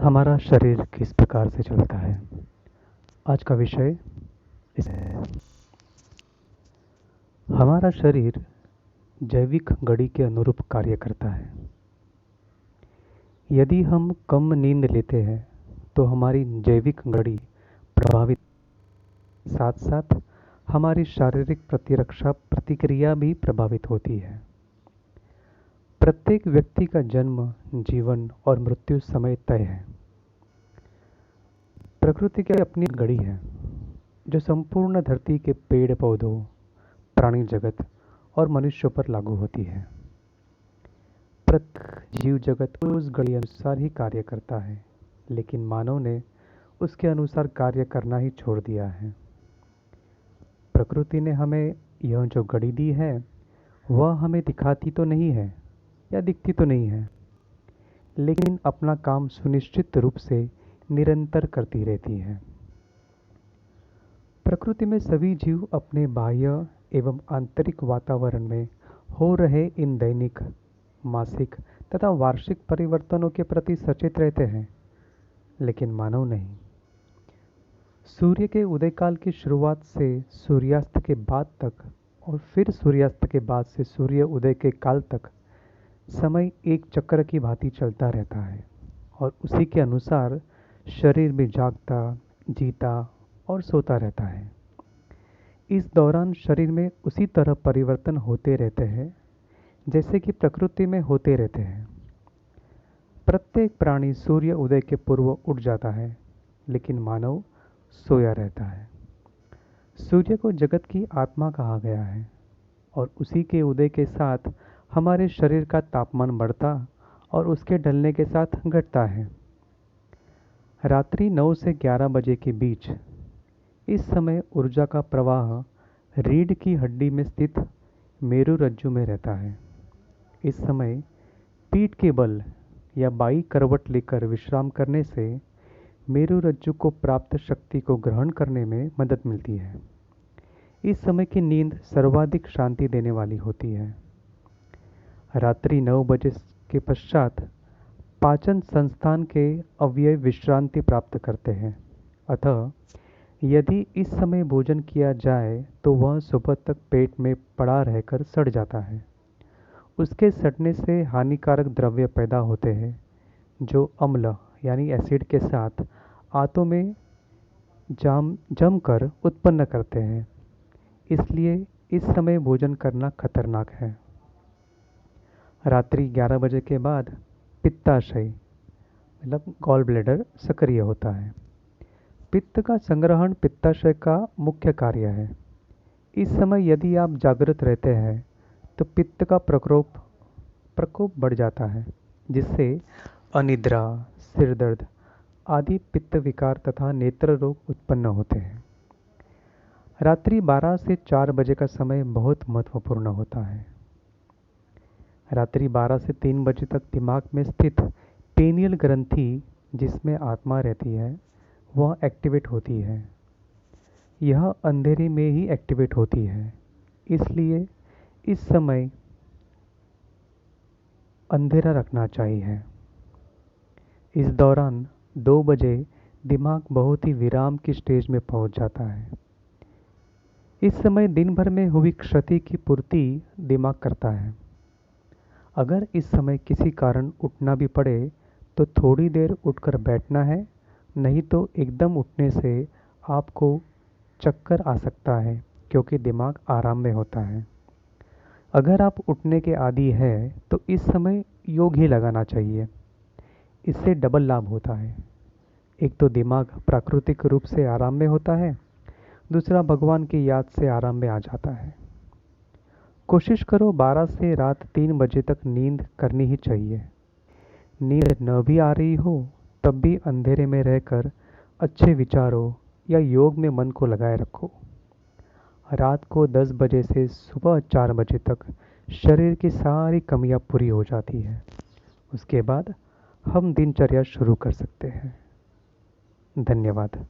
हमारा शरीर किस प्रकार से चलता है। आज का विषय इस है। हमारा शरीर जैविक घड़ी के अनुरूप कार्य करता है। यदि हम कम नींद लेते हैं तो हमारी जैविक घड़ी प्रभावित, साथ साथ हमारी शारीरिक प्रतिरक्षा प्रतिक्रिया भी प्रभावित होती है। प्रत्येक व्यक्ति का जन्म, जीवन और मृत्यु समय तय है। प्रकृति की अपनी घड़ी है जो संपूर्ण धरती के पेड़ पौधों, प्राणी जगत और मनुष्यों पर लागू होती है। प्रत्येक जीव जगत उस घड़ी अनुसार ही कार्य करता है, लेकिन मानव ने उसके अनुसार कार्य करना ही छोड़ दिया है। प्रकृति ने हमें यह जो घड़ी दी है वह हमें दिखाती तो नहीं है या दिखती तो नहीं है, लेकिन अपना काम सुनिश्चित रूप से निरंतर करती रहती है। प्रकृति में सभी जीव अपने बाह्य एवं आंतरिक वातावरण में हो रहे इन दैनिक, मासिक तथा वार्षिक परिवर्तनों के प्रति सचेत रहते हैं, लेकिन मानव नहीं। सूर्य के उदय काल की शुरुआत से सूर्यास्त के बाद तक और फिर सूर्यास्त के बाद से सूर्य उदय के काल तक समय एक चक्र की भांति चलता रहता है और उसी के अनुसार शरीर भी जागता, जीता और सोता रहता है। इस दौरान शरीर में उसी तरह परिवर्तन होते रहते हैं जैसे कि प्रकृति में होते रहते हैं। प्रत्येक प्राणी सूर्य उदय के पूर्व उठ जाता है, लेकिन मानव सोया रहता है। सूर्य को जगत की आत्मा कहा गया है और उसी के उदय के साथ हमारे शरीर का तापमान बढ़ता और उसके ढलने के साथ घटता है। रात्रि 9 से 11 बजे के बीच इस समय ऊर्जा का प्रवाह रीढ़ की हड्डी में स्थित मेरु रज्जु में रहता है। इस समय पीठ के बल या बाई करवट लेकर विश्राम करने से मेरु रज्जु को प्राप्त शक्ति को ग्रहण करने में मदद मिलती है। इस समय की नींद सर्वाधिक शांति देने वाली होती है। रात्रि 9 बजे के पश्चात पाचन संस्थान के अवयव विश्रांति प्राप्त करते हैं, अतः यदि इस समय भोजन किया जाए तो वह सुबह तक पेट में पड़ा रहकर सड़ जाता है। उसके सड़ने से हानिकारक द्रव्य पैदा होते हैं जो अम्ल यानी एसिड के साथ आंतों में जमकर उत्पन्न करते हैं। इसलिए इस समय भोजन करना खतरनाक है। रात्रि 11 बजे के बाद पित्ताशय मतलब गॉल ब्लैडर सक्रिय होता है। पित्त का संग्रहण पित्ताशय का मुख्य कार्य है। इस समय यदि आप जागृत रहते हैं तो पित्त का प्रकोप बढ़ जाता है, जिससे अनिद्रा, सिर दर्द आदि पित्त विकार तथा नेत्र रोग उत्पन्न होते हैं। रात्रि 12 से 4 बजे का समय बहुत महत्वपूर्ण होता है। रात्रि 12 से 3 बजे तक दिमाग में स्थित पेनियल ग्रंथि, जिसमें आत्मा रहती है, वह एक्टिवेट होती है। यह अंधेरे में ही एक्टिवेट होती है, इसलिए इस समय अंधेरा रखना चाहिए। इस दौरान 2 बजे दिमाग बहुत ही विराम की स्टेज में पहुंच जाता है। इस समय दिन भर में हुई क्षति की पूर्ति दिमाग करता है। अगर इस समय किसी कारण उठना भी पड़े तो थोड़ी देर उठकर बैठना है, नहीं तो एकदम उठने से आपको चक्कर आ सकता है, क्योंकि दिमाग आराम में होता है। अगर आप उठने के आदी है तो इस समय योग ही लगाना चाहिए। इससे डबल लाभ होता है। एक तो दिमाग प्राकृतिक रूप से आराम में होता है, दूसरा भगवान की याद से आराम में आ जाता है। कोशिश करो 12 से रात 3 बजे तक नींद करनी ही चाहिए। नींद न भी आ रही हो तब भी अंधेरे में रहकर अच्छे विचारों या योग में मन को लगाए रखो। रात को 10 बजे से सुबह 4 बजे तक शरीर की सारी कमियां पूरी हो जाती है। उसके बाद हम दिनचर्या शुरू कर सकते हैं। धन्यवाद।